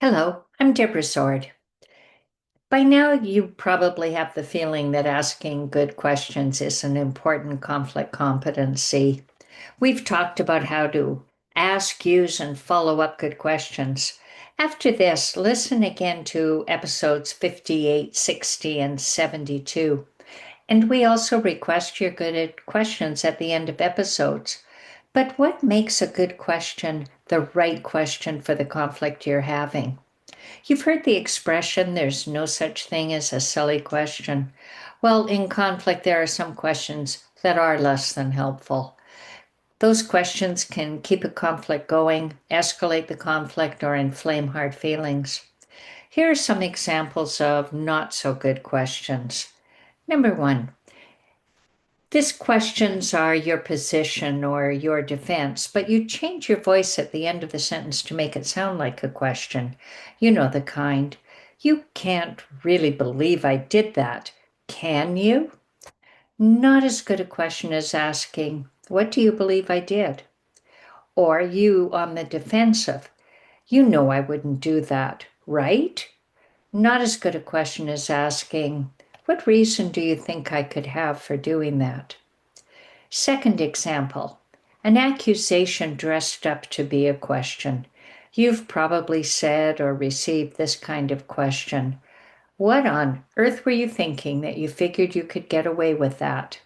Hello, I'm Deborah Sword. By now, you probably have the feeling that asking good questions is an important conflict competency. We've talked about how to ask, use, and follow up good questions. After this, listen again to episodes 58, 60, and 72. And we also request your good questions at the end of episodes. But what makes a good question the right question for the conflict you're having? You've heard the expression, there's no such thing as a silly question. Well, in conflict, there are some questions that are less than helpful. Those questions can keep a conflict going, escalate the conflict, or inflame hard feelings. Here are some examples of not so good questions. Number one, these questions are your position or your defense, but you change your voice at the end of the sentence to make it sound like a question. You know the kind. You can't really believe I did that, can you? Not as good a question as asking, what do you believe I did? Or you on the defensive, you know I wouldn't do that, right? Not as good a question as asking, what reason do you think I could have for doing that? Second example, an accusation dressed up to be a question. You've probably said or received this kind of question. What on earth were you thinking that you figured you could get away with that?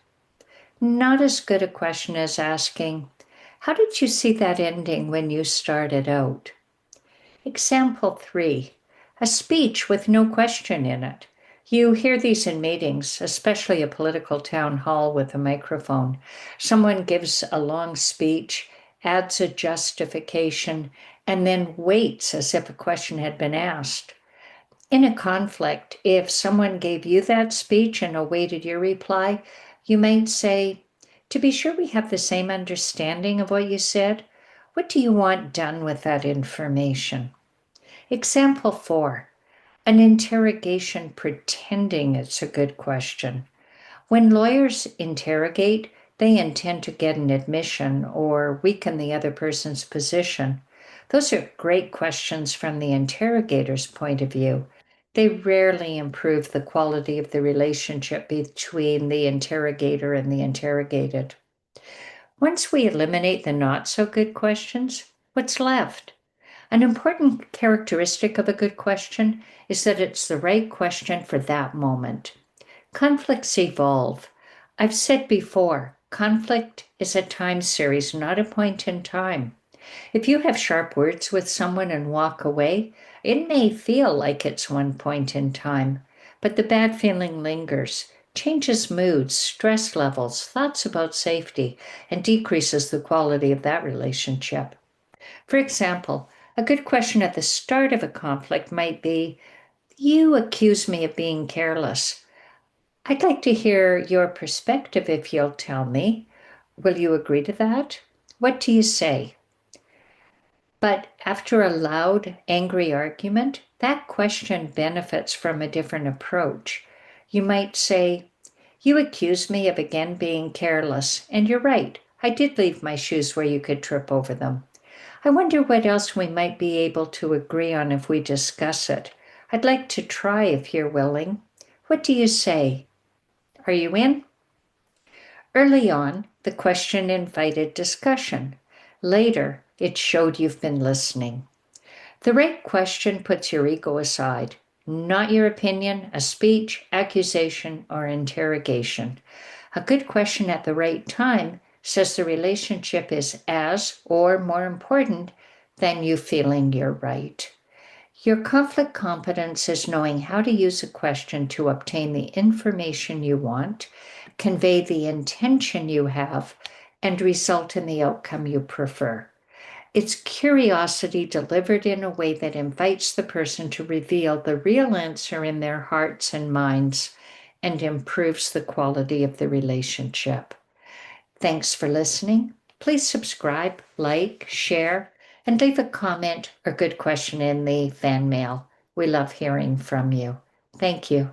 Not as good a question as asking, how did you see that ending when you started out? Example 3, a speech with no question in it. You hear these in meetings, especially a political town hall with a microphone. Someone gives a long speech, adds a justification, and then waits as if a question had been asked. In a conflict, if someone gave you that speech and awaited your reply, you might say, to be sure we have the same understanding of what you said, what do you want done with that information? Example 4, an interrogation pretending it's a good question. When lawyers interrogate, they intend to get an admission or weaken the other person's position. Those are great questions from the interrogator's point of view. They rarely improve the quality of the relationship between the interrogator and the interrogated. Once we eliminate the not so good questions, what's left? An important characteristic of a good question is that it's the right question for that moment. Conflicts evolve. I've said before, conflict is a time series, not a point in time. If you have sharp words with someone and walk away, it may feel like it's one point in time, but the bad feeling lingers, changes moods, stress levels, thoughts about safety, and decreases the quality of that relationship. For example, a good question at the start of a conflict might be, you accuse me of being careless. I'd like to hear your perspective if you'll tell me. Will you agree to that? What do you say? But after a loud, angry argument, that question benefits from a different approach. You might say, you accuse me of again being careless, and you're right. I did leave my shoes where you could trip over them. I wonder what else we might be able to agree on if we discuss it. I'd like to try if you're willing. What do you say? Are you in? Early on, the question invited discussion. Later, it showed you've been listening. The right question puts your ego aside, not your opinion, a speech, accusation, or interrogation. A good question at the right time says the relationship is as, or more important, than you feeling you're right. Your conflict competence is knowing how to use a question to obtain the information you want, convey the intention you have, and result in the outcome you prefer. It's curiosity delivered in a way that invites the person to reveal the real answer in their hearts and minds and improves the quality of the relationship. Thanks for listening. Please subscribe, like, share, and leave a comment or good question in the fan mail. We love hearing from you. Thank you.